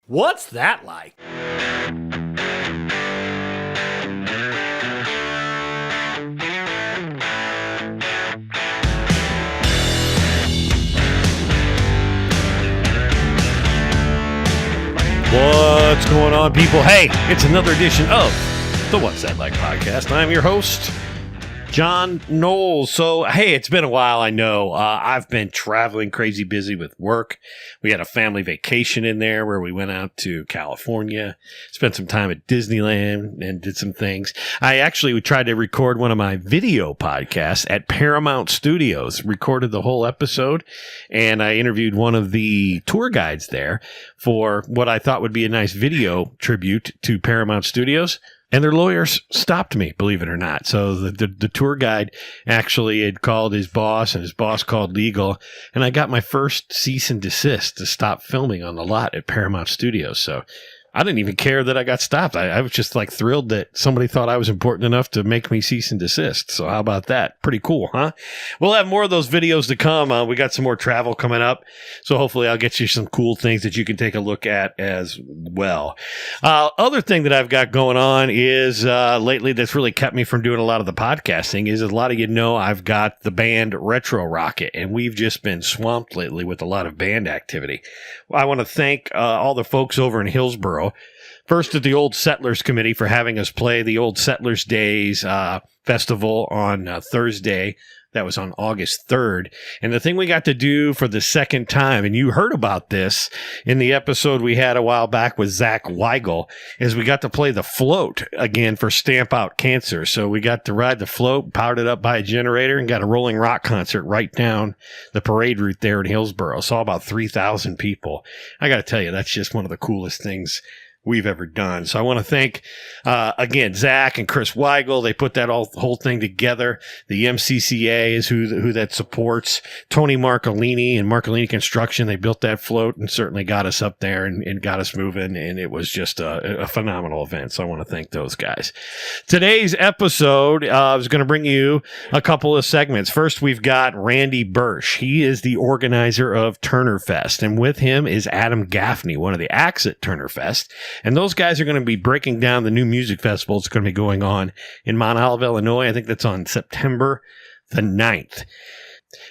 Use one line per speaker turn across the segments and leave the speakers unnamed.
What's that like? What's going on, people? Hey, it's another edition of the What's That Like podcast. I'm your host, John Knowles. So, hey, it's been a while, I know. I've been traveling crazy busy with work. We had a family vacation in there where we went out to California, spent some time at Disneyland and did some things. We tried to record one of my video podcasts at Paramount Studios, recorded the whole episode, and I interviewed one of the tour guides there for what I thought would be a nice video tribute to Paramount Studios. And their lawyers stopped me, believe it or not. So the tour guide actually had called his boss, and his boss called legal. And I got my first cease and desist to stop filming on the lot at Paramount Studios. So I didn't even care that I got stopped. I was just like thrilled that somebody thought I was important enough to make me cease and desist. So how about that? Pretty cool, huh? We'll have more of those videos to come. We got some more travel coming up. So hopefully I'll get you some cool things that you can take a look at as well. Other thing that I've got going on is lately that's really kept me from doing a lot of the podcasting is a lot of you know I've got the band Retro Rocket, and we've just been swamped lately with a lot of band activity. I want to thank all the folks over in Hillsborough. First at the Old Settlers Committee for having us play the Old Settlers Days festival on Thursday. That was on August 3rd. And the thing we got to do for the second time, and you heard about this in the episode we had a while back with Zach Weigel, is we got to play the float again for Stamp Out Cancer. So we got to ride the float, powered it up by a generator, and got a rolling rock concert right down the parade route there in Hillsborough. Saw about 3,000 people. I got to tell you, that's just one of the coolest things we've ever done. So I want to thank, again, Zach and Chris Weigel. They put that whole thing together. The MCCA is who that supports. Tony Marcolini and Marcolini Construction. They built that float and certainly got us up there and got us moving. And it was just a phenomenal event. So I want to thank those guys. Today's episode is going to bring you a couple of segments. First, we've got Randy Bursch. He is the organizer of Turnerfest. And with him is Adam Gaffney, one of the acts at Turnerfest. And those guys are going to be breaking down the new music festival that's going to be going on in Mount Olive, Illinois. I think that's on September the 9th.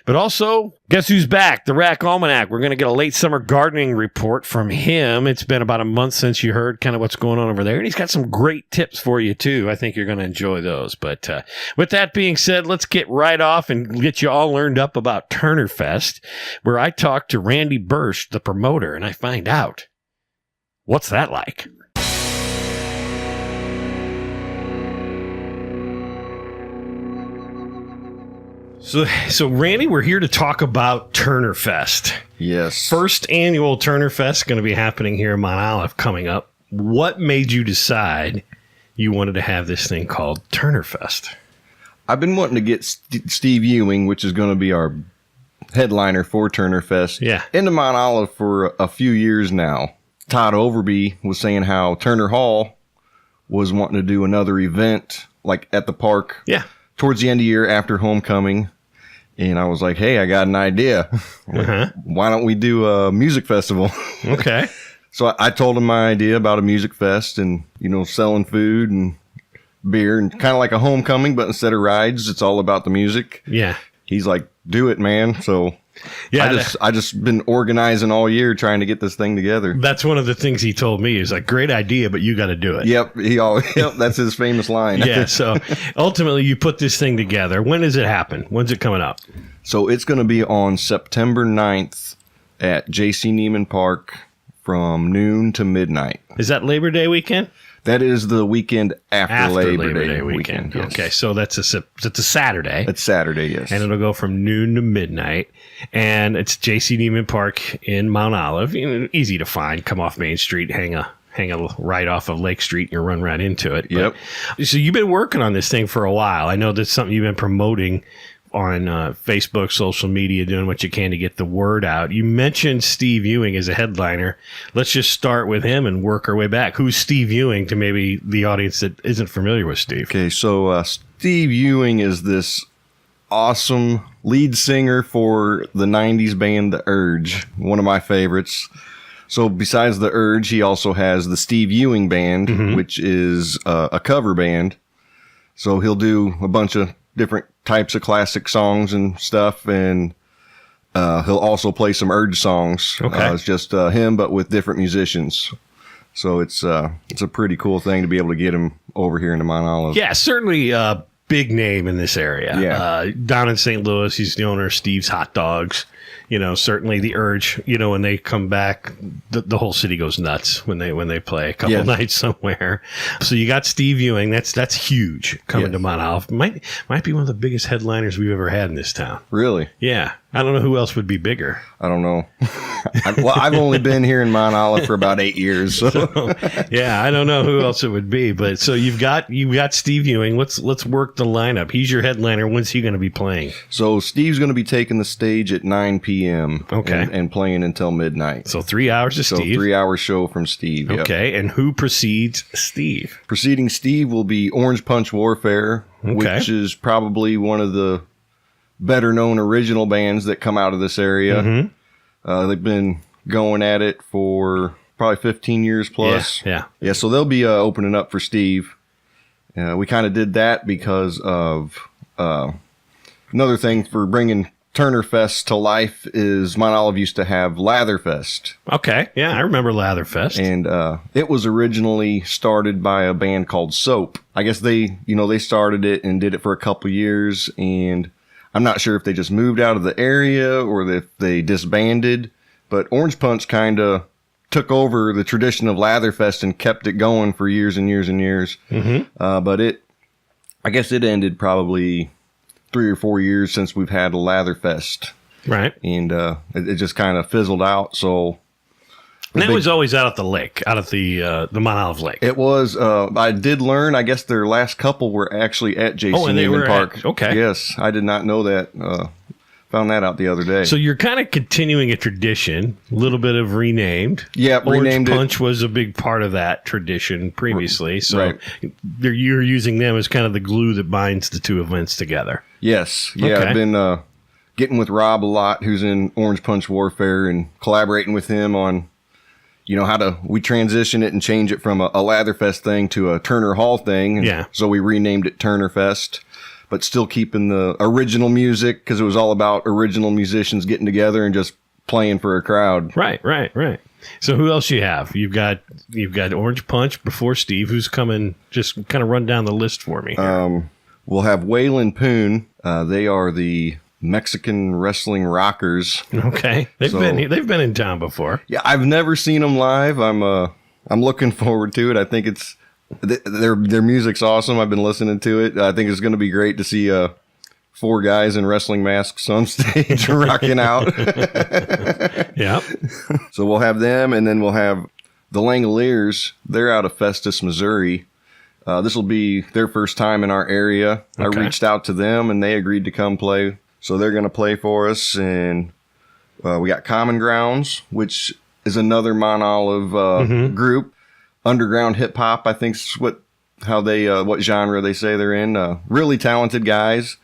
But also, guess who's back? The Rac Almanac. We're going to get a late summer gardening report from him. It's been about a month since you heard kind of what's going on over there. And he's got some great tips for you, too. I think you're going to enjoy those. But with that being said, let's get right off and get you all learned up about Turnerfest, where I talked to Randy Bursch, the promoter, and I find out, what's that like? So Randy, we're here to talk about Turnerfest.
Yes.
First annual Turnerfest going to be happening here in Mount Olive coming up. What made you decide you wanted to have this thing called Turnerfest?
I've been wanting to get Steve Ewing, which is going to be our headliner for Turnerfest, into Mount Olive for a few years now. Todd Overby was saying how Turner Hall was wanting to do another event like at the park towards the end of the year after homecoming. And I was like, hey, I got an idea. Why don't we do a music festival?
Okay.
So I told him my idea about a music fest and, selling food and beer and kind of like a homecoming, but instead of rides, it's all about the music.
Yeah.
He's like, do it, man. So I just been organizing all year trying to get this thing together.
That's one of the things he told me. He's like, great idea, but you got to do it.
Yep. That's his famous line.
Yeah. So ultimately you put this thing together. When does it happen? When's it coming up?
So it's going to be on September 9th at J.C. Neiman Park from noon to midnight.
Is that Labor Day weekend?
That is the weekend after Labor Day weekend.
Yes. Okay, so it's a Saturday.
It's Saturday, yes.
And it'll go from noon to midnight. And it's J.C. Neiman Park in Mount Olive. Easy to find. Come off Main Street, hang a right off of Lake Street, and you run right into it.
Yep.
So you've been working on this thing for a while. I know that's something you've been promoting on Facebook, social media, doing what you can to get the word out. You mentioned Steve Ewing as a headliner. Let's just start with him and work our way back. Who's Steve Ewing to maybe the audience that isn't familiar with Steve?
Okay, so Steve Ewing is this awesome lead singer for the 90s band The Urge, one of my favorites. So besides the Urge, he also has the Steve Ewing Band, which is a cover band. So he'll do a bunch of different types of classic songs and stuff, and he'll also play some Urge songs.
Okay.
It's just him, but with different musicians. So it's a pretty cool thing to be able to get him over here into Mount Olive.
Yeah, certainly a big name in this area.
Yeah.
Down in St. Louis, he's the owner of Steve's Hot Dogs. Certainly the Urge, when they come back, the whole city goes nuts when they play a couple nights somewhere. So you got Steve Ewing. That's huge coming to Mount Olive. Might be one of the biggest headliners we've ever had in this town.
Really?
Yeah. I don't know who else would be bigger.
I don't know. I've only been here in Mount Olive for about 8 years. So.
Yeah, I don't know who else it would be. But so you've got Steve Ewing. Let's work the lineup. He's your headliner. When's he going to be playing?
So Steve's going to be taking the stage at 9 p.m.
Okay.
And playing until midnight.
So 3 hours of Steve.
3 hour show from Steve.
Okay. Yep. And who precedes Steve?
Preceding Steve will be Orange Punch Warfare, which is probably one of the better known original bands that come out of this area. They've been going at it for probably 15 years plus.
Yeah.
So they'll be opening up for Steve. We kind of did that because of another thing for bringing Turnerfest to life is Mount Olive used to have Latherfest.
Okay. Yeah, I remember Latherfest.
And it was originally started by a band called Soap. I guess they started it and did it for a couple years, and I'm not sure if they just moved out of the area or if they disbanded, but Orange Punch kind of took over the tradition of Latherfest and kept it going for years and years and years. But I guess it ended probably 3 or 4 years since we've had a Latherfest.
Right.
And it just kind of fizzled out. So.
And that was always out at the lake, out at the Mount Olive Lake.
It was. I did learn, I guess their last couple were actually at J.C. Neiman Park.
Okay.
Yes, I did not know that. Found that out the other day.
So you're kind of continuing a tradition, a little bit of renamed.
Yeah, renamed it.
Orange Punch was a big part of that tradition previously. So you're using them as kind of the glue that binds the two events together.
Yes. Yeah,
okay.
I've been getting with Rob a lot, who's in Orange Punch Warfare, and collaborating with him on how we transition it and change it from a Latherfest thing to a Turner Hall thing.
Yeah.
So we renamed it Turnerfest, but still keeping the original music because it was all about original musicians getting together and just playing for a crowd. Right.
So who else you have? You've got Orange Punch before Steve. Who's coming? Just kind of run down the list for me.
We'll have Waylon Poon. They are the Mexican wrestling rockers.
Okay, they've been in town before.
Yeah, I've never seen them live. I'm looking forward to it. I think it's their music's awesome. I've been listening to it. I think it's going to be great to see 4 guys in wrestling masks on stage rocking out.
Yeah.
So we'll have them, and then we'll have the Langoliers. They're out of Festus, Missouri. This will be their first time in our area. Okay. I reached out to them, and they agreed to come play. So they're going to play for us, and we got Common Grounds, which is another Mount Olive group. Underground hip hop, I think, is what genre they say they're in. Really talented guys.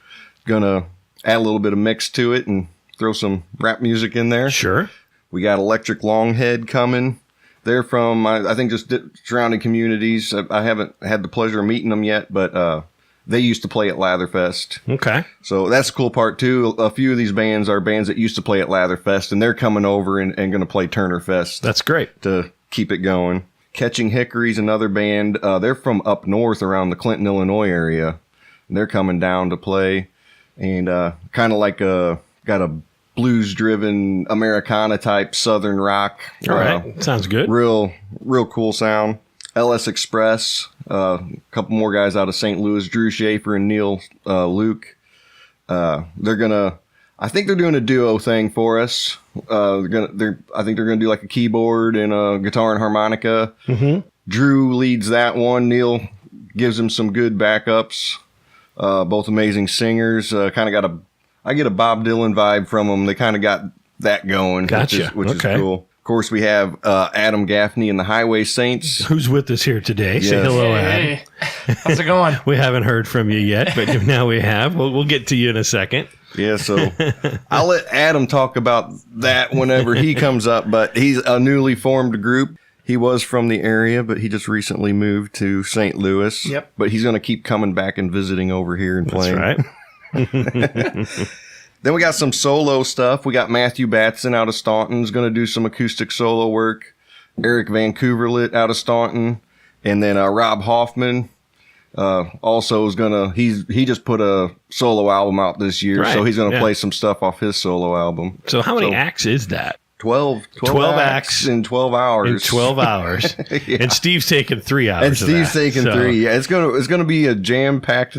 Gonna add a little bit of mix to it and throw some rap music in there.
Sure.
We got Electric Longhead coming. They're from I think just surrounding communities. I haven't had the pleasure of meeting them yet, but they used to play at Latherfest.
Okay.
So that's the cool part, too. A few of these bands are bands that used to play at Latherfest, and they're coming over and going to play Turnerfest.
That's great.
To keep it going. Catching Hickory's another band. They're from up north around the Clinton, Illinois area. And they're coming down to play. And kind of like got a blues-driven Americana-type southern rock.
All right. Sounds good.
Real cool sound. LS Express, a couple more guys out of St. Louis, Drew Schaefer and Neil Luke. I think they're doing a duo thing for us. I think they're gonna do like a keyboard and a guitar and harmonica. Drew leads that one. Neil gives him some good backups. Both amazing singers. I get a Bob Dylan vibe from them. They kind of got that going,
gotcha.
which is cool. Of course, we have Adam Gaffney and the Highway Saints.
Who's with us here today? Yes. Say hello, Adam.
How's it going?
We haven't heard from you yet, but now we have. We'll get to you in a second.
Yeah, so I'll let Adam talk about that whenever he comes up, but he's a newly formed group. He was from the area, but he just recently moved to St. Louis.
Yep.
But he's going to keep coming back and visiting over here and playing.
That's right.
Then we got some solo stuff. We got Matthew Batson out of Staunton's going to do some acoustic solo work. Eric Vancouverlet out of Staunton. And then Rob Hoffman also is going to, he just put a solo album out this year.
Right.
So he's going to play some stuff off his solo album.
So how many acts is that?
12 acts in 12 hours.
In 12 hours. Yeah. And Steve's taking 3 hours.
And Steve's taking 3. Yeah, it's gonna be a jam-packed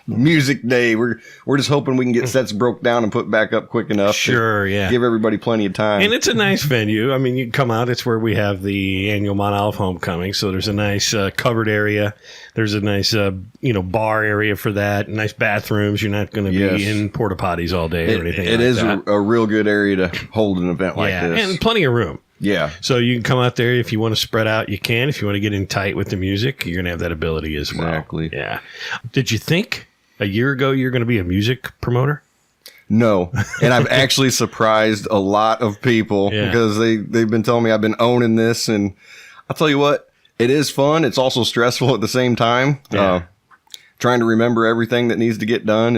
music day. We're just hoping we can get sets broke down and put back up quick enough.
Sure, yeah.
Give everybody plenty of time.
And it's a nice venue. I mean, you can come out. It's where we have the annual Mount Olive homecoming. So there's a nice covered area. There's a nice bar area for that. Nice bathrooms. You're not going to be in porta potties all day or anything. It
is a real good area to hold an event like this,
and plenty of room.
Yeah.
So you can come out there. If you want to spread out, you can. If you want to get in tight with the music, you're going to have that ability as well.
Exactly.
Yeah. Did you think a year ago you're going to be a music promoter?
No. And I've actually surprised a lot of people because they've been telling me I've been owning this. And I'll tell you what, it is fun. It's also stressful at the same time.
Yeah.
Trying to remember everything that needs to get done.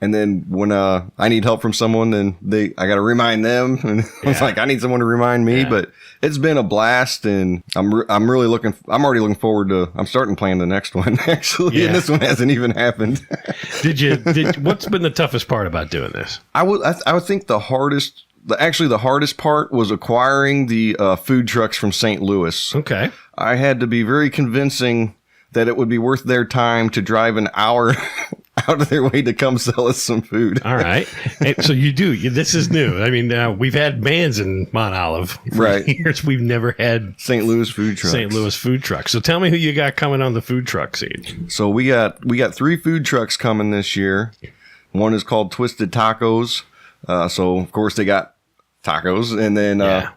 And then when I need help from someone, then I got to remind them. And it's like, I need someone to remind me. Yeah. But it's been a blast, and I'm already looking forward to. I'm starting playing the next one actually, and this one hasn't even happened.
What's been the toughest part about doing this?
I would think the hardest part was acquiring the food trucks from St. Louis.
Okay, I
had to be very convincing that it would be worth their time to drive an hour out of their way to come sell us some food.
All right. So you do. This is new. I mean, we've had bands in Mount Olive for years. We've never had
St. Louis food trucks.
So tell me who you got coming on the food truck scene.
So we got 3 food trucks coming this year. One is called Twisted Tacos. So, of course, they got tacos. And then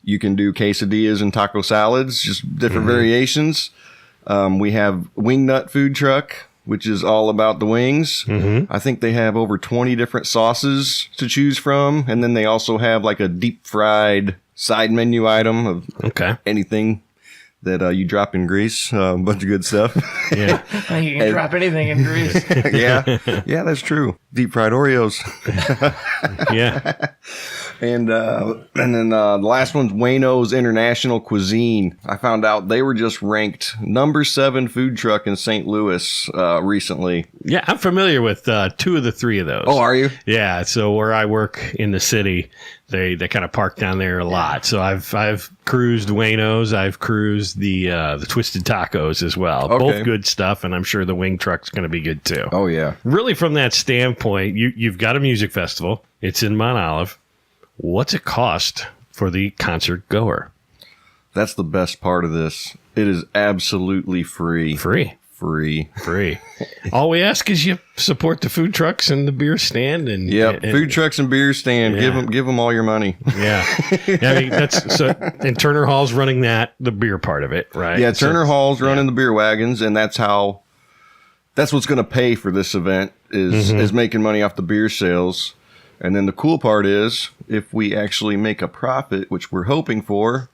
you can do quesadillas and taco salads, just different variations. We have Wingnut Food Truck, which is all about the wings. Mm-hmm. I think they have over 20 different sauces to choose from. And then they also have like a deep fried side menu item of anything that you drop in grease. A bunch of good stuff.
Yeah. You can drop anything in grease.
Yeah, that's true. Deep fried Oreos.
Yeah.
And then the last one's Wayno's International Cuisine. I found out they were just ranked number 7 food truck in St. Louis recently.
Yeah, I'm familiar with 2 of the 3 of those.
Oh, are you?
Yeah. So where I work in the city, they kind of park down there a lot. So I've cruised Wayno's. I've cruised the Twisted Tacos as well.
Okay.
Both good stuff, and I'm sure the wing truck's going to be good too.
Oh yeah.
Really, from that standpoint, you've got a music festival. It's in Mount Olive. What's it cost for the concert goer?
That's the best part of this. It is absolutely free.
Free. All we ask is you support the food trucks and the beer stand. And
food trucks and beer stand. Yeah. Give them all your money.
Yeah. I mean, and Turner Hall's running the beer part of it, right?
Yeah, Turner Hall's running the beer wagons, and that's what's going to pay for this event is making money off the beer sales. And then the cool part is, if we actually make a profit, which we're hoping for,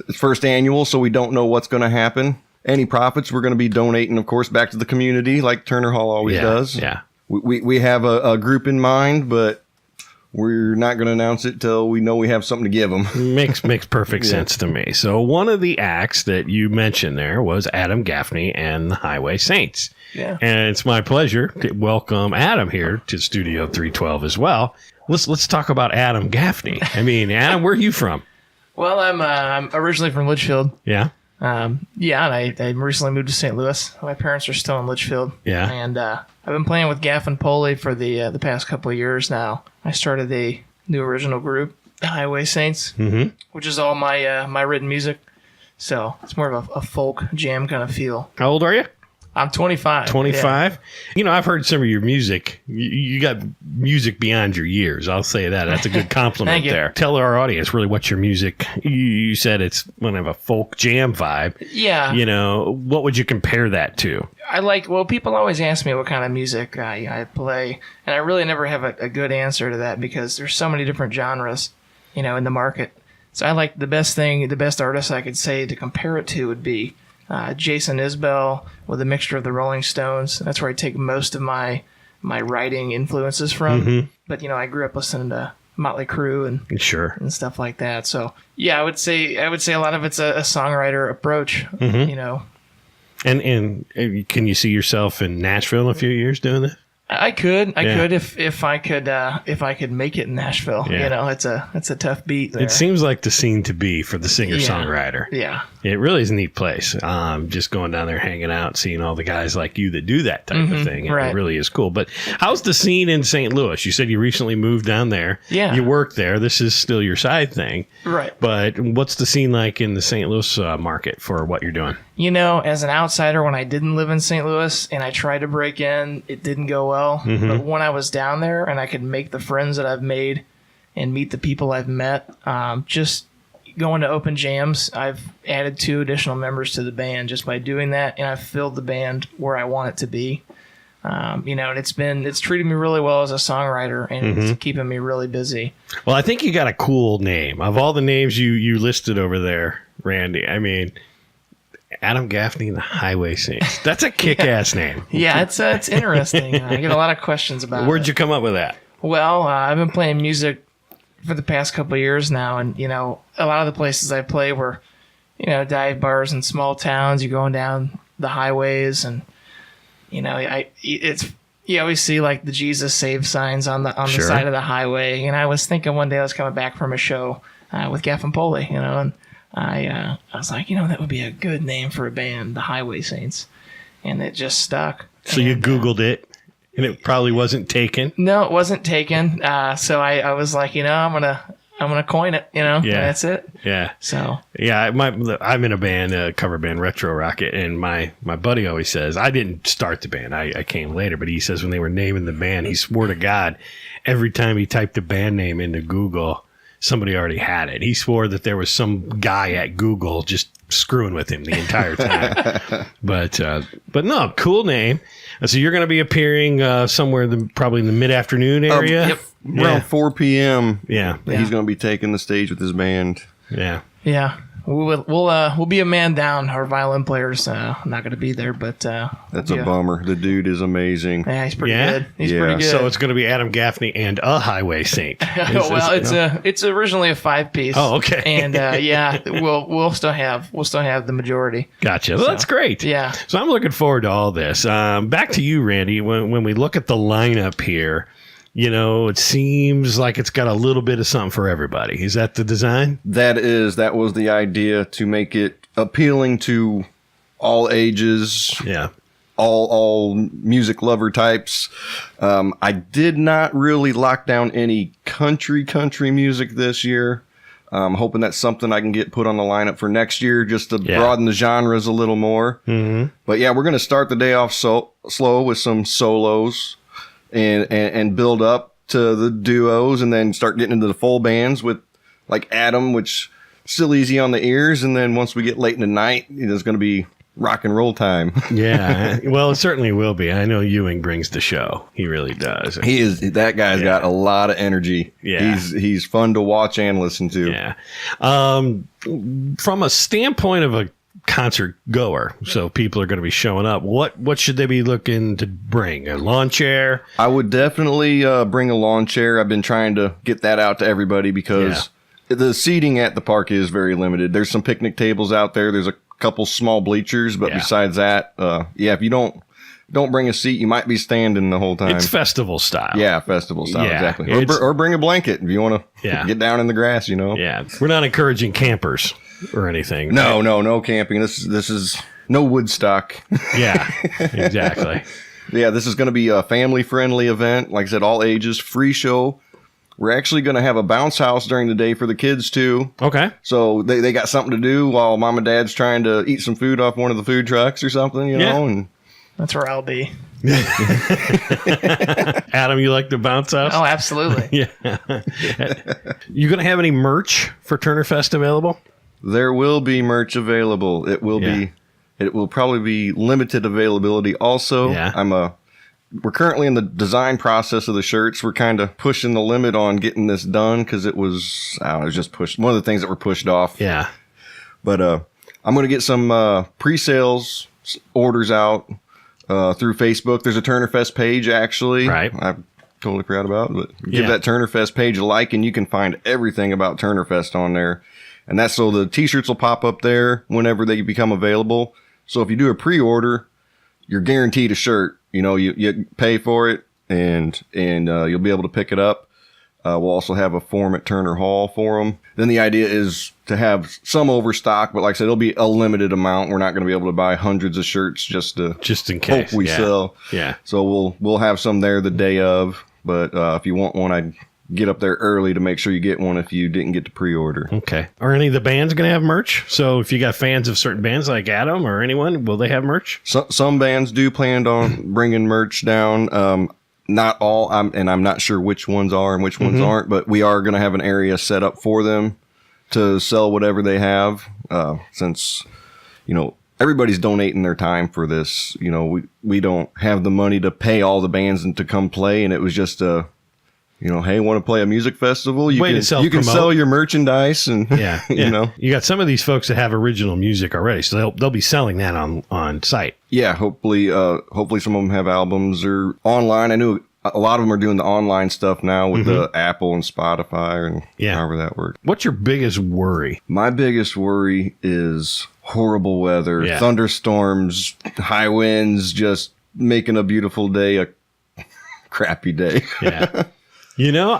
it's first annual, so we don't know what's going to happen. Any profits we're going to be donating, of course, back to the community, like Turner Hall always does.
Yeah.
We have a group in mind, but we're not going to announce it till we know we have something to give them.
Makes perfect sense to me. So one of the acts that you mentioned there was Adam Gaffney and the Highway Saints.
Yeah.
And it's my pleasure to welcome Adam here to Studio 312 as well. Let's talk about Adam Gaffney. I mean, Adam, where are you from?
Well, I'm originally from Litchfield.
Yeah.
And I recently moved to St. Louis. My parents are still in Litchfield.
Yeah.
And I've been playing with Gaff and Poley for the past couple of years now. I started a new original group, the Highway Saints, which is all my written music. So it's more of a folk jam kind of feel.
How old are you?
I'm 25.
25? Yeah. You know, I've heard some of your music. You got music beyond your years. I'll say that. That's a good compliment there. Tell our audience really what's your music. You said it's kind of a folk jam vibe.
Yeah.
You know, what would you compare that to?
I like, well, people always ask me what kind of music I play, and I really never have a good answer to that because there's so many different genres, in the market. So I like the best artist I could say to compare it to would be Jason Isbell with a mixture of the Rolling Stones. That's where I take most of my writing influences from. Mm-hmm. But, I grew up listening to Motley Crue and stuff like that. So, yeah, I would say a lot of it's a songwriter approach,
mm-hmm. And can you see yourself in Nashville in a few years doing this?
I could if I could make it in Nashville. Yeah. It's a tough beat there.
It seems like the scene to be for the singer-songwriter.
Yeah.
It really is a neat place. Just going down there, hanging out, seeing all the guys like you that do that type of thing. It really is cool. But how's the scene in St. Louis? You said you recently moved down there.
Yeah.
You work there. This is still your side thing.
Right.
But what's the scene like in the St. Louis market for what you're doing?
As an outsider, when I didn't live in St. Louis and I tried to break in, it didn't go well. Mm-hmm. But when I was down there and I could make the friends that I've made and meet the people I've met, just going to open jams, I've added 2 additional members to the band just by doing that, and I've filled the band where I want it to be. And it's treated me really well as a songwriter, and it's keeping me really busy.
Well, I think you got a cool name. Of all the names you listed over there, Randy, I mean, Adam Gaffney and the Highway Saints. That's a kick-ass name.
Yeah, it's interesting. I get a lot of questions about it.
Where'd you come up with that?
Well, I've been playing music for the past couple of years now, and, a lot of the places I play were, dive bars in small towns. You're going down the highways, and, you always see, like, the Jesus Save signs on the side of the highway. And I was thinking one day I was coming back from a show with Gaffney Poley, and I was like, that would be a good name for a band, the Highway Saints, and it just stuck.
So you Googled it, and it probably wasn't taken.
No, it wasn't taken. So I was like, I'm gonna coin it, and that's it.
Yeah.
So
yeah, I'm in a band, a cover band, Retro Rocket, and my buddy always says I didn't start the band. I came later, but he says when they were naming the band, he swore to God every time he typed the band name into Google, somebody already had it. He swore that there was some guy at Google just screwing with him the entire time. But no, cool name. So you're going to be appearing somewhere probably in the mid-afternoon area?
Yep. Around 4 p.m.
Yeah.
He's going to be taking the stage with his band.
Yeah.
Yeah. We'll be a man down. Our violin player's not going to be there, but
that's a bummer. The dude is amazing.
Yeah, he's pretty good. He's pretty good.
So it's going to be Adam Gaffney and a Highway Saint.
It's originally a 5-piece.
Oh, okay.
And we'll still have the majority.
Gotcha. Well, that's great.
Yeah.
So I'm looking forward to all this. Back to you, Randy. When we look at the lineup here, it seems like it's got a little bit of something for everybody. Is that the design?
That was the idea, to make it appealing to all ages.
Yeah.
All music lover types. I did not really lock down any country music this year. I'm hoping that's something I can get put on the lineup for next year, just to broaden the genres a little more. Mm-hmm. But yeah, we're going to start the day off slow with some solos. And build up to the duos, and then start getting into the full bands with like Adam, which still easy on the ears. And then once we get late in the night, it's going to be rock and roll time.
Yeah. Well, it certainly will be. I know Ewing brings the show. He really does.
That guy's got a lot of energy.
Yeah.
He's fun to watch and listen to.
Yeah. From a standpoint of a concert goer, so people are going to be showing up, what should they be looking to bring? A lawn chair?
I would definitely bring a lawn chair. I've been trying to get that out to everybody because the seating at the park is very limited. There's some picnic tables out there. There's a couple small bleachers, but besides that, if you don't bring a seat, you might be standing the whole time.
It's festival style.
Yeah, festival style, exactly. Or bring a blanket if you want to get down in the grass,
Yeah, we're not encouraging campers or anything.
No camping. This is no Woodstock.
Yeah, exactly.
Yeah, this is going to be a family-friendly event. Like I said, all ages, free show. We're actually going to have a bounce house during the day for the kids, too.
Okay.
So they got something to do while mom and dad's trying to eat some food off one of the food trucks or something, you know? And
that's where I'll be.
Adam, you like the bounce house?
Oh, absolutely.
Yeah. You going to have any merch for Turnerfest available?
There will be merch available. It will be It will probably be limited availability also.
Yeah.
We're currently in the design process of the shirts. We're kind of pushing the limit on getting this done because it was just pushed. One of the things that were pushed off.
Yeah.
But I'm going to get some pre-sales orders out through Facebook. There's a Turnerfest page, actually.
Right.
I totally forgot about it. But give that Turnerfest page a like, and you can find everything about Turnerfest on there. And that's so the T-shirts will pop up there whenever they become available. So if you do a pre-order, you're guaranteed a shirt. You pay for it, and you'll be able to pick it up. We'll also have a form at Turner Hall for them. Then the idea is to have some overstock, but like I said, it'll be a limited amount. We're not going to be able to buy hundreds of shirts just
in case
hope we sell.
Yeah.
So we'll have some there the day of. But if you want one, I'd get up there early to make sure you get one if you didn't get to pre-order.
Okay. Are any of the bands going to have merch? So if you got fans of certain bands like Adam or anyone, will they have merch?
Some bands do plan on bringing merch down. Not all, I'm not sure which ones are and which ones aren't, but we are going to have an area set up for them to sell whatever they have, since, everybody's donating their time for this. We don't have the money to pay all the bands and to come play, and it was just hey, want to play a music festival? You can sell your merchandise, and you got some of these folks that have original music already, so they'll be selling that on site. Yeah, hopefully some of them have albums or online. I know a lot of them are doing the online stuff now with the Apple and Spotify and however that works.
What's your biggest worry?
My biggest worry is horrible weather, thunderstorms, high winds, just making a beautiful day a crappy day.
Yeah.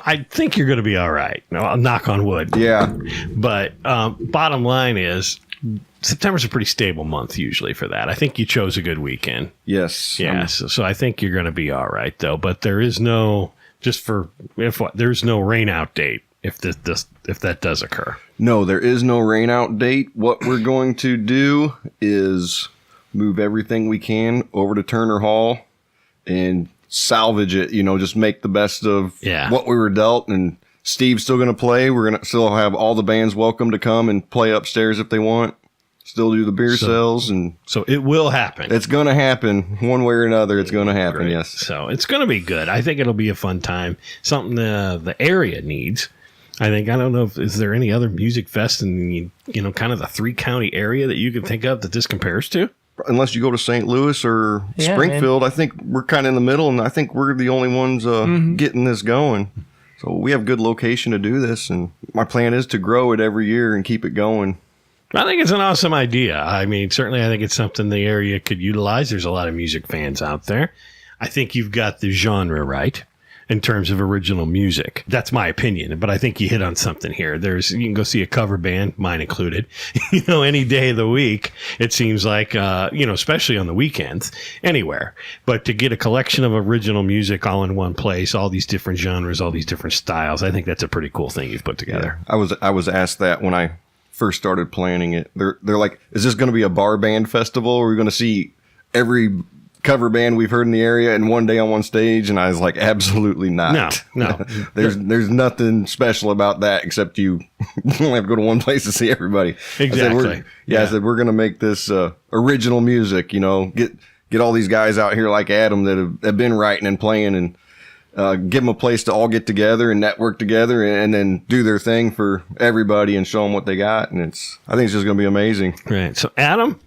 I think you're going to be all right. No, I'll knock on wood.
Yeah.
But bottom line is September's a pretty stable month usually for that. I think you chose a good weekend.
Yes.
Yeah. So I think you're going to be all right, though. But there is no, there's no rain out date if that does occur.
No, there is no rain out date. What we're going to do is move everything we can over to Turner Hall and salvage it, just make the best of what we were dealt. And Steve's still going to play. We're going to still have all the bands welcome to come and play upstairs if they want. Still do the beer sales. And
so it will happen.
It's going to happen one way or another. It's going to happen. Great. Yes.
So it's going to be good. I think it'll be a fun time. Something the area needs. I don't know is there any other music fest in kind of the 3-county area that you can think of that this compares to?
Unless you go to St. Louis or Springfield, I think we're kind of in the middle, and I think we're the only ones getting this going. So we have good location to do this, and my plan is to grow it every year and keep it going.
I think it's an awesome idea. I mean, certainly I think it's something the area could utilize. There's a lot of music fans out there. I think you've got the genre right in terms of original music. That's my opinion, but I think you hit on something here. You can go see a cover band, mine included, any day of the week. It seems like, especially on the weekends, anywhere. But to get a collection of original music all in one place, all these different genres, all these different styles, I think that's a pretty cool thing you've put together.
Yeah. I was asked that when I first started planning it. They're like, is this going to be a bar band festival? Or are we going to see every cover band we've heard in the area in one day on one stage? And I was like, absolutely not.
No.
There's nothing special about that except you only have to go to one place to see everybody.
Exactly.
I said we're going to make this original music, get all these guys out here like Adam that have been writing and playing, and give them a place to all get together and network together and then do their thing for everybody and show them what they got. And I think it's just going to be amazing.
Right. So Adam,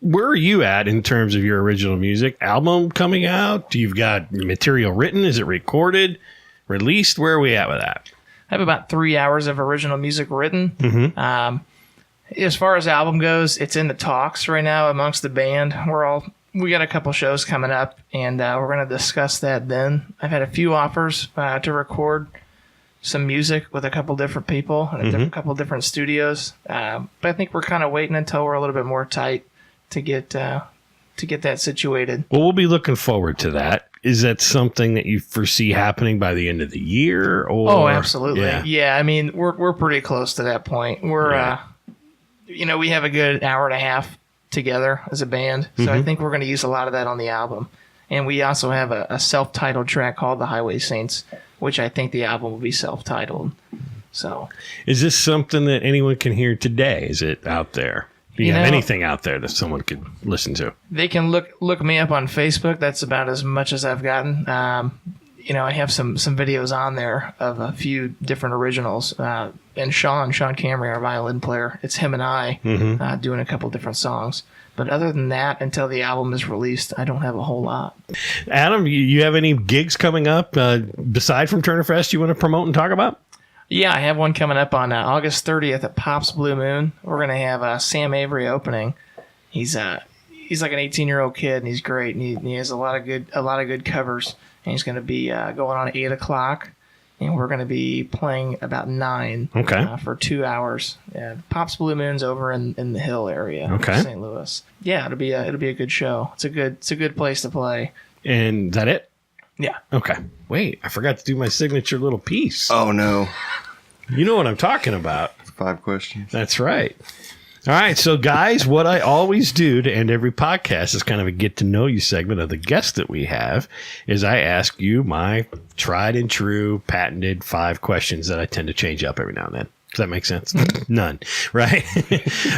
where are you at in terms of your original music? Album coming out? You've got material written? Is it recorded? Released? Where are we at with that?
I have about 3 hours of original music written.
Mm-hmm.
As far as album goes, it's in the talks right now amongst the band. We got a couple shows coming up, and we're going to discuss that then. I've had a few offers to record some music with a couple different people and a couple different studios. But I think we're kind of waiting until we're a little bit more tight to get that situated.
Well, we'll be looking forward to that. Is that something that you foresee happening by the end of the year? Or?
Oh, absolutely. Yeah. I mean, we're pretty close to that point. We're, we have a good hour and a half together as a band. So I think we're going to use a lot of that on the album. And we also have a self-titled track called The Highway Saints, which I think the album will be self-titled. So,
is this something that anyone can hear today? Is it out there? Do you have anything out there that someone could listen to?
They can look me up on Facebook. That's about as much as I've gotten. I have some videos on there of a few different originals. And Sean Camry, our violin player, it's him and I doing a couple different songs. But other than that, until the album is released, I don't have a whole lot.
Adam, you have any gigs coming up beside from Turnerfest you want to promote and talk about?
Yeah, I have one coming up on August 30th at Pop's Blue Moon. We're going to have Sam Avery opening. He's like an 18-year-old kid, and he's great. And he has a lot of good covers. And he's going to be going on at 8 o'clock. And we're going to be playing about 9 for 2 hours. Yeah, Pop's Blue Moon's over in the Hill area of St. Louis. Yeah, it'll be a good show. It's a good place to play.
And is that it?
Yeah.
Okay. Wait, I forgot to do my signature little piece.
Oh, no.
You know what I'm talking about.
5 questions.
That's right. All right, so guys, what I always do to end every podcast is kind of a get-to-know-you segment of the guests that we have, is I ask you my tried and true, patented 5 questions that I tend to change up every now and then. Does that make sense? None, right?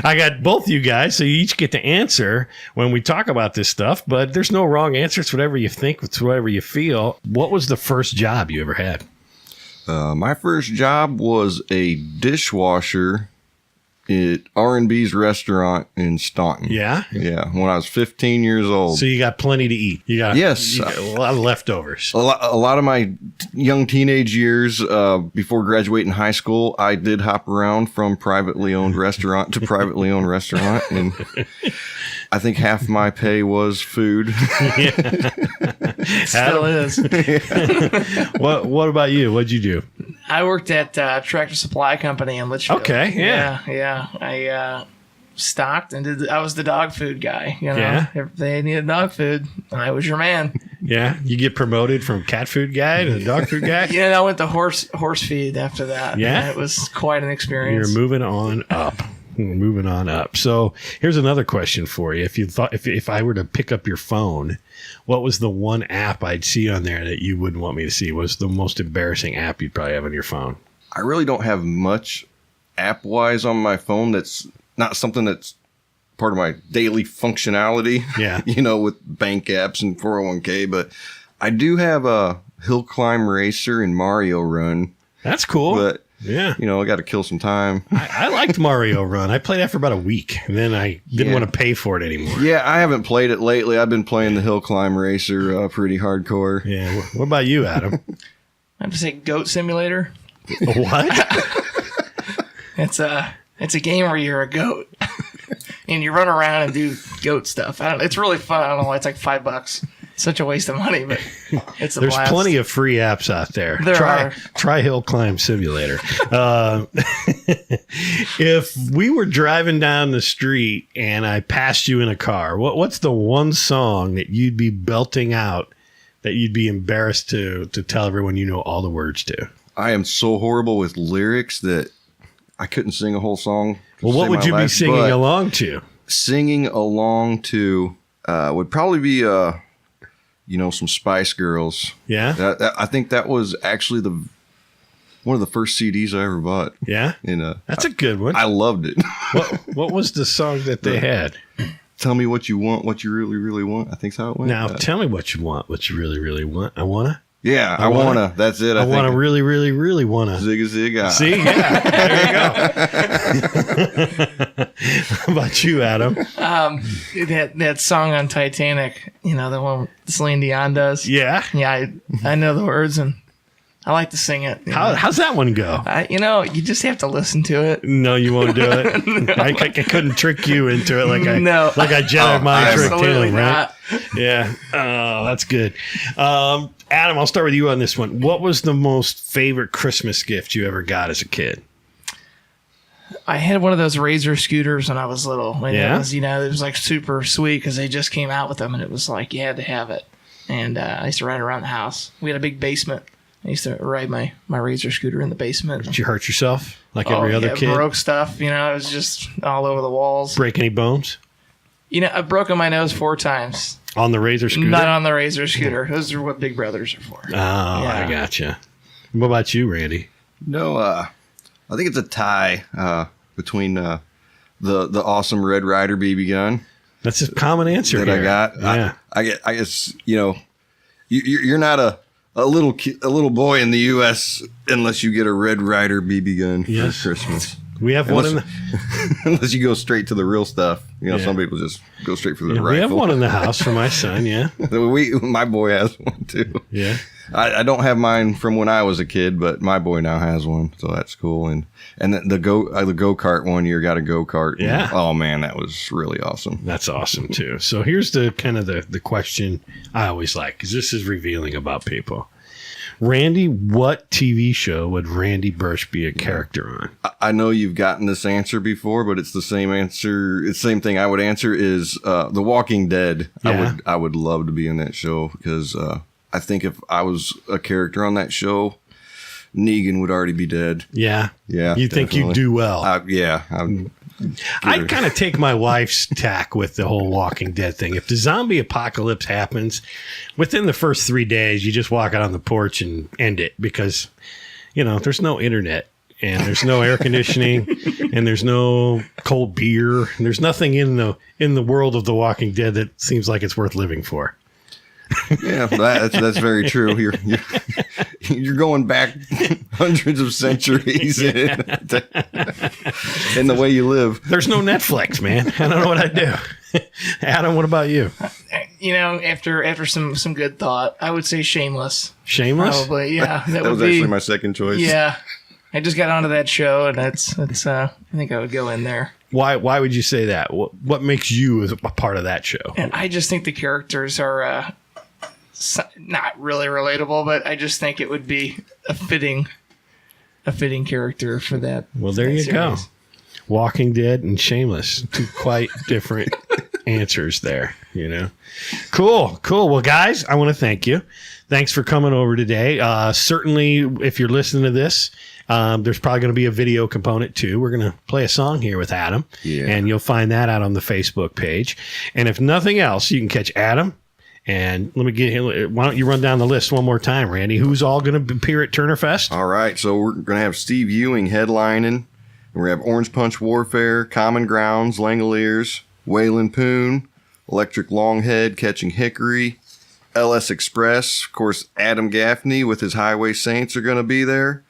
I got both you guys, so you each get to answer when we talk about this stuff, but there's no wrong answer. It's whatever you think, it's whatever you feel. What was the first job you ever had?
My first job was a dishwasher at R&B's restaurant in Staunton.
Yeah?
Yeah, when I was 15 years old.
So you got plenty to eat. You got
a
lot of leftovers.
A lot of my young teenage years before graduating high school, I did hop around from privately owned restaurant to privately owned restaurant, and I think half my pay was food.
Still is.
What about you? What'd you do?
I worked at Tractor Supply Company in Litchfield.
Okay, yeah.
I stocked and I was the dog food guy. If they needed dog food, I was your man.
Yeah, you get promoted from cat food guy to dog food guy.
I went to horse feed after that.
Yeah,
it was quite an experience.
You're moving on up. Moving on up. So here's another question for you. If I were to pick up your phone, what was the one app I'd see on there that you wouldn't want me to see? What's the most embarrassing app you'd probably have on your phone?
I really don't have much app-wise on my phone that's not something that's part of my daily functionality. Yeah. With bank apps and 401k, but I do have a Hill Climb Racer and Mario Run.
That's cool.
But
yeah,
I got to kill some time.
I liked Mario Run. I played that for about a week, and then I didn't want to pay for it anymore.
Yeah, I haven't played it lately. I've been playing the Hill Climb Racer pretty hardcore.
Yeah. What about you, Adam?
I have to say Goat Simulator.
What?
It's a game where you're a goat, and you run around and do goat stuff. It's really fun. I don't know why it's like $5. Such a waste of money, but it's a
There's
blast.
plenty of free apps out there. Try Hill Climb Simulator. If we were driving down the street and I passed you in a car, what's the one song that you'd be belting out that you'd be embarrassed to tell everyone you know all the words to?
I am so horrible with lyrics that I couldn't sing a whole song.
Well, what would you be singing along to?
Singing along to would probably be some Spice Girls.
Yeah,
I think that was actually one of the first CDs I ever bought.
Yeah, that's a good one.
I loved it.
What was the song that they had?
Tell me what you want, what you really, really want. I think's how it went.
Now, tell me what you want, what you really, really want. I wanna.
Yeah, I wanna. That's it.
I wanna really, really, really wanna.
Zigga zigga.
See, yeah, there you go. How about you, Adam?
That song on Titanic, the one Celine Dion does.
Yeah,
I know the words and I like to sing it.
How's that one go?
You just have to listen to it.
No, you won't do it. No. I couldn't trick you into it like I Jedi mind tricked him, right? Yeah. Oh, that's good. Adam, I'll start with you on this one. What was the most favorite Christmas gift you ever got as a kid?
I had one of those Razor scooters when I was little. And
yeah?
it was like super sweet because they just came out with them and it was like you had to have it. And I used to ride around the house. We had a big basement. I used to ride my Razor scooter in the basement.
Did you hurt yourself like every other kid?
Broke stuff. It was just all over the walls.
Break any bones?
I've broken my nose 4 times.
On the Razor scooter?
Not on the Razor scooter. Those are what big brothers are for.
Oh, yeah. I gotcha. What about you, Randy?
No, I think it's a tie between the the awesome Red Ryder BB gun.
That's a common answer
that
here.
I got.
Yeah.
I guess, you're not a little boy in the U.S. unless you get a Red Ryder BB gun for Christmas.
We have one
unless you go straight to the real stuff. Some people just go straight for the rifle.
We have one in the house for my son, yeah.
My boy has one too.
Yeah.
I don't have mine from when I was a kid, but my boy now has one, so that's cool. And the go-kart one year got a go-kart.
Yeah.
Oh man, that was really awesome.
That's awesome too. So here's the kind of the question I always like, because this is revealing about people. Randy, what TV show would Randy Burch be a character on?
I know you've gotten this answer before, but it's the same answer. It's the same thing I would answer is The Walking Dead.
Yeah.
I would love to be in that show because I think if I was a character on that show, Negan would already be dead.
Yeah.
Yeah.
You think you'd do well? I kind of take my wife's tack with the whole Walking Dead thing. If the zombie apocalypse happens, within the first 3 days, you just walk out on the porch and end it because, there's no internet and there's no air conditioning and there's no cold beer. And there's nothing in the world of the Walking Dead that seems like it's worth living for.
Yeah, that's very true. You're going back hundreds of centuries in the way you live.
There's no Netflix, man. I don't know what I'd do. Adam, what about you?
After some good thought, I would say Shameless.
Shameless?
Probably, yeah.
That was actually my second choice.
Yeah, I just got onto that show, and that's I think I would go in there.
Why would you say that? What makes you a part of that show?
And I just think the characters are not really relatable, but I just think it would be a fitting character for that.
Well, there you go. Walking Dead and Shameless, two quite different answers there. Cool. Well, guys, I want to thank you. Thanks for coming over today. Certainly, if you're listening to this, there's probably going to be a video component too. We're going to play a song here with Adam, and you'll find that out on the Facebook page. And if nothing else, you can catch Adam. And why don't you run down the list one more time, Randy? Who's all going to appear at Turnerfest?
All right, so we're going to have Steve Ewing headlining. And we have Orange Punch Warfare, Common Grounds, Langoliers, Waylon Poon, Electric Longhead, Catching Hickory, LS Express. Of course, Adam Gaffney with his Highway Saints are going to be there.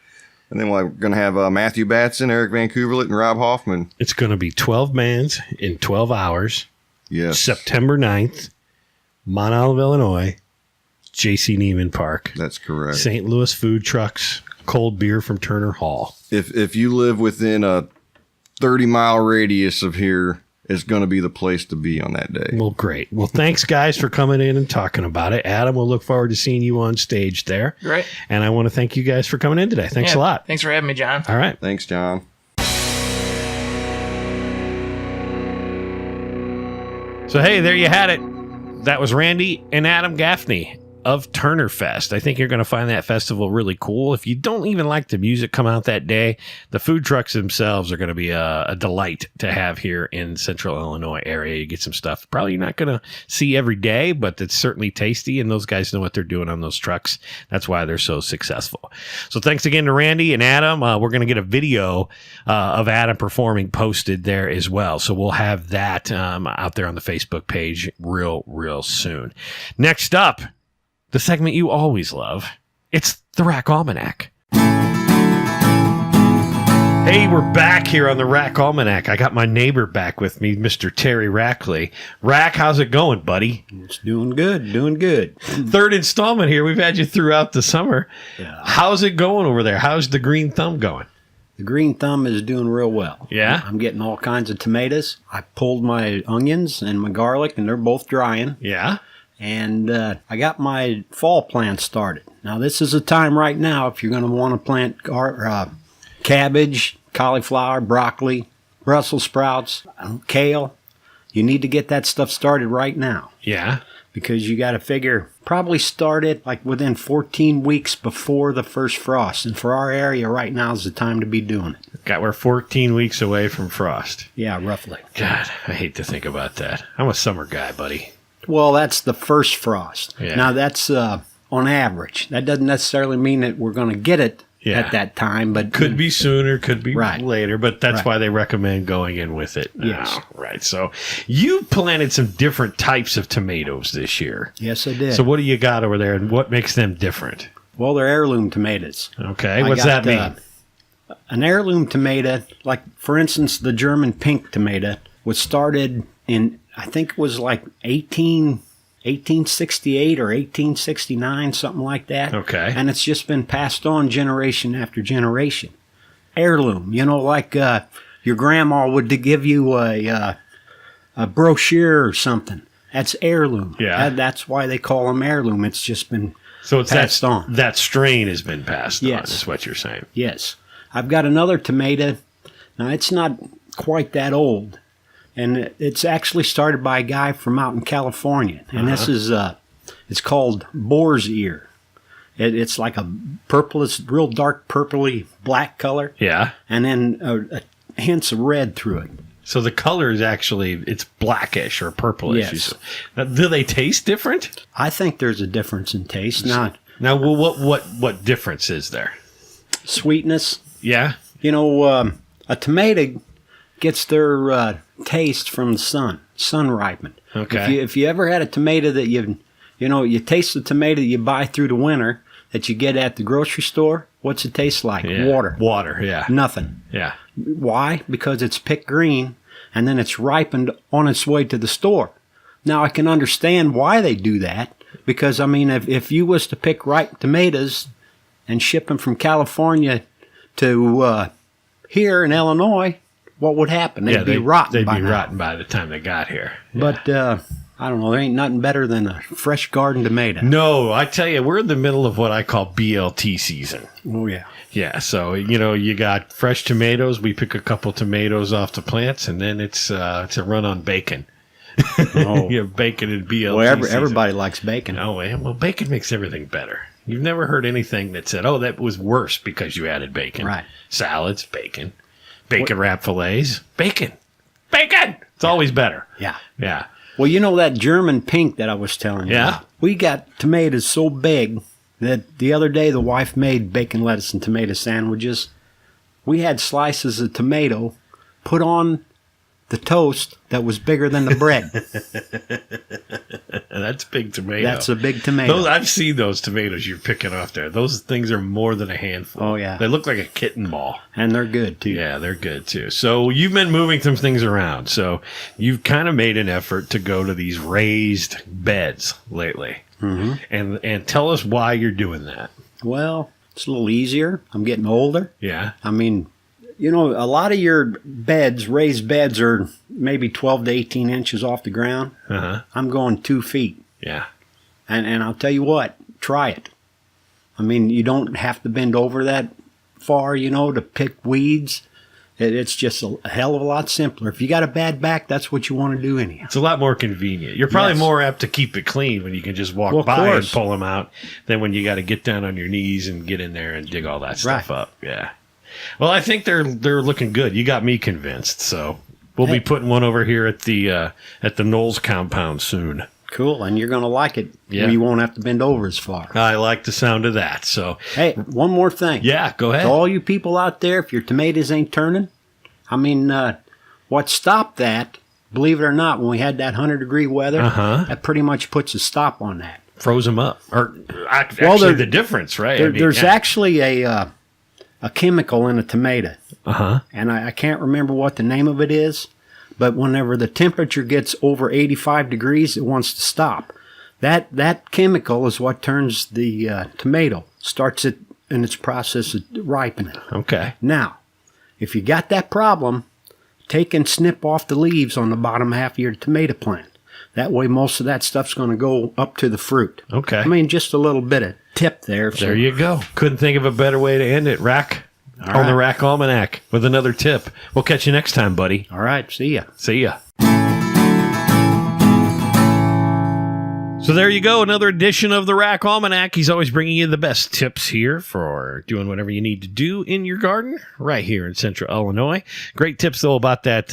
And then we're going to have Matthew Batson, Eric Van Couverlet, and Rob Hoffman.
It's going to be 12 bands in 12 hours.
Yes.
September 9th, Mount Olive, Illinois, J.C. Neiman Park.
That's correct.
St. Louis food trucks, cold beer from Turner Hall.
If you live within a 30-mile radius of here, it's going to be the place to be on that day.
Well, great. Well, thanks, guys, for coming in and talking about it. Adam, we'll look forward to seeing you on stage there.
Great.
And I want to thank you guys for coming in today. Thanks a lot.
Thanks for having me, John.
All right.
Thanks, John.
So, hey, there you had it. That was Randy and Adam Gaffney of Turnerfest. I think you're going to find that festival really cool. If you don't even like the music come out that day, the food trucks themselves are going to be a delight to have here in Central Illinois area. You get some stuff probably you're not going to see every day, but it's certainly tasty, and those guys know what they're doing on those trucks. That's why they're so successful. So thanks again to Randy and Adam. We're going to get a video of Adam performing posted there as well. So we'll have that out there on the Facebook page real soon. Next up, the segment you always love. It's the Rac Almanac. Hey, we're back here on the Rac Almanac. I got my neighbor back with me, Mr. Terry Rackley. Rac, how's it going, buddy?
It's doing good.
Third installment here. We've had you throughout the summer.
Yeah.
How's it going over there? How's the Green Thumb going?
The Green Thumb is doing real well.
Yeah?
I'm getting all kinds of tomatoes. I pulled my onions and my garlic, and they're both drying.
Yeah?
And I got my fall plants started. Now, this is a time right now if you're going to want to plant cabbage, cauliflower, broccoli, Brussels sprouts, kale. You need to get that stuff started right now.
Yeah.
Because you got to figure probably start it like within 14 weeks before the first frost. And for our area right now is the time to be doing it.
We're 14 weeks away from frost.
Yeah, roughly.
God, I hate to think about that. I'm a summer guy, buddy.
Well, that's the first frost.
Yeah.
Now, that's on average. That doesn't necessarily mean that we're going to get it at that time. But
could be sooner, could be later, but that's
Right.
why they recommend going in with it now.
Yes.
Right. So you planted some different types of tomatoes this year.
Yes, I did.
So what do you got over there, and what makes them different?
Well, they're heirloom tomatoes.
Okay. What's that mean?
An heirloom tomato, like, for instance, the German pink tomato, was started in, I think it was like 1868 or 1869, something like that.
Okay.
And it's just been passed on generation after generation. Heirloom, like your grandma would give you a brochure or something. That's heirloom.
Yeah.
That's why they call them heirloom. It's just been
So it's
passed on.
That strain has been passed on,
Yes.
is what you're saying.
Yes. I've got another tomato. Now, it's not quite that old. And it's actually started by a guy from out in California. And this is, it's called Boars Ear. It's like a purplish, real dark purpley black color.
Yeah.
And then hints of red through it.
So the color is actually, it's blackish or purplish.
Yes.
Now, do they taste different?
I think there's a difference in taste. Not
Now, well, what difference is there?
sweetness.
Yeah.
A tomato gets their taste from the sun ripened.
Okay.
If you ever had a tomato that you taste the tomato that you buy through the winter that you get at the grocery store, what's it taste like?
Yeah.
Water.
Water, yeah.
Nothing.
Yeah.
Why? Because it's picked green and then it's ripened on its way to the store. Now, I can understand why they do that because, I mean, if you was to pick ripe tomatoes and ship them from California to here in Illinois, what would happen? They'd be rotten.
They'd
by
be
now.
rotten by the time they got here.
But I don't know. There ain't nothing better than a fresh garden tomato.
No, I tell you, we're in the middle of what I call BLT season.
Oh yeah.
Yeah, so you got fresh tomatoes. We pick a couple tomatoes off the plants, and then it's a run on bacon.
Oh.
You have bacon and BLT.
Well,
season.
everybody likes bacon.
Oh, well, bacon makes everything better. You've never heard anything that said, "Oh, that was worse because you added bacon."
Right.
Salads, bacon, wrap fillets, bacon. It's always better.
Yeah.
Yeah.
Well, that German pink that I was telling you
Yeah.
about, we got tomatoes so big that the other day the wife made bacon, lettuce, and tomato sandwiches. We had slices of tomato put on the toast that was bigger than the bread.
That's big tomato.
That's a big tomato.
I've seen those tomatoes you're picking off there. Those things are more than a handful.
Oh, yeah.
They look like a kitten ball.
And they're good, too.
Yeah, they're good, too. So you've been moving some things around. So you've kind of made an effort to go to these raised beds lately. Mm-hmm. And tell us why you're doing that.
Well, it's a little easier. I'm getting older.
Yeah.
I mean, a lot of your raised beds are maybe 12 to 18 inches off the ground.
Uh-huh.
I'm going 2 feet.
Yeah.
And I'll tell you what, try it. I mean, you don't have to bend over that far, to pick weeds. It's just a hell of a lot simpler. If you got a bad back, that's what you want to do anyhow.
It's a lot more convenient. You're probably
Yes.
more apt to keep it clean when you can just walk
Of
by and
course.
pull them out than when you got to get down on your knees and get in there and dig all that stuff
Right.
up. Yeah. Well, I think they're looking good. You got me convinced. So we'll be putting one over here at the Knowles compound soon.
Cool, and you're going to like it.
Yeah.
You won't have to bend over as far.
I like the sound of that. So
Hey, one more thing.
yeah, go ahead.
To all you people out there, if your tomatoes ain't turning, I mean, what stopped that, believe it or not, when we had that 100-degree weather, that pretty much puts a stop on that.
Froze them up, or actually the difference, right?
There's actually a chemical in a tomato, and I can't remember what the name of it is, but whenever the temperature gets over 85 degrees, it wants to stop. That chemical is what turns the tomato, starts it in its process of ripening.
Okay.
Now, if you got that problem, take and snip off the leaves on the bottom half of your tomato plant. That way most of that stuff's going to go up to the fruit.
Okay.
I mean, just a little bit of tip there. So.
There you go. Couldn't think of a better way to end it, Rac.
All
On the
right.
Rac Almanac with another tip. We'll catch you next time, buddy.
All right, see ya.
See ya. So there you go, another edition of the Rac Almanac. He's always bringing you the best tips here for doing whatever you need to do in your garden right here in Central Illinois. Great tips though about that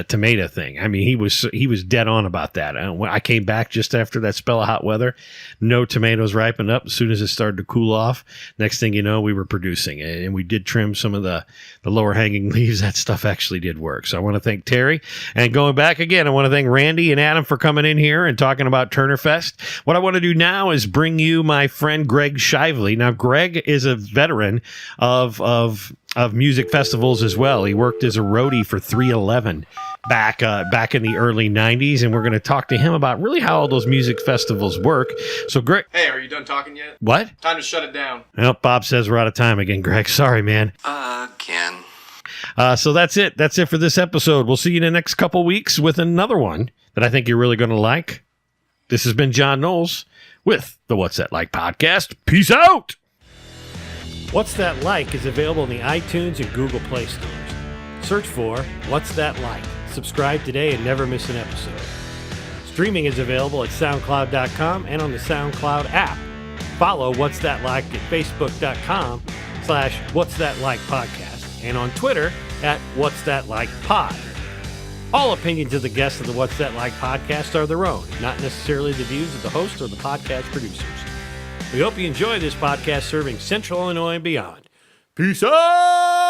tomato thing. I mean, he was dead on about that. When I came back just after that spell of hot weather, no tomatoes ripened up. As soon as it started to cool off, next thing you know, we were producing, and we did trim some of the lower hanging leaves. That stuff actually did work. So I want to thank Terry, and going back again, I want to thank Randy and Adam for coming in here and talking about Turnerfest. What I want to do now is bring you my friend Greg Shively. Now, Greg is a veteran of music festivals as well. He worked as a roadie for 311 back in the early 90s, and we're going to talk to him about really how all those music festivals work. So, Greg...
Hey, are you done talking yet?
What?
Time to shut it down.
Well, Bob says we're out of time again, Greg. Sorry, man.
Again.
So that's it. That's it for this episode. We'll see you in the next couple weeks with another one that I think you're really going to like. This has been John Knowles with the What's That Like podcast. Peace out! What's That Like is available in the iTunes and Google Play stores. Search for What's That Like. Subscribe today and never miss an episode. Streaming is available at SoundCloud.com and on the SoundCloud app. Follow What's That Like at Facebook.com/What's That Like podcast and on Twitter at What's That Like Pod. All opinions of the guests of the What's That Like podcast are their own, not necessarily the views of the host or the podcast producers. We hope you enjoy this podcast serving Central Illinois and beyond. Peace out!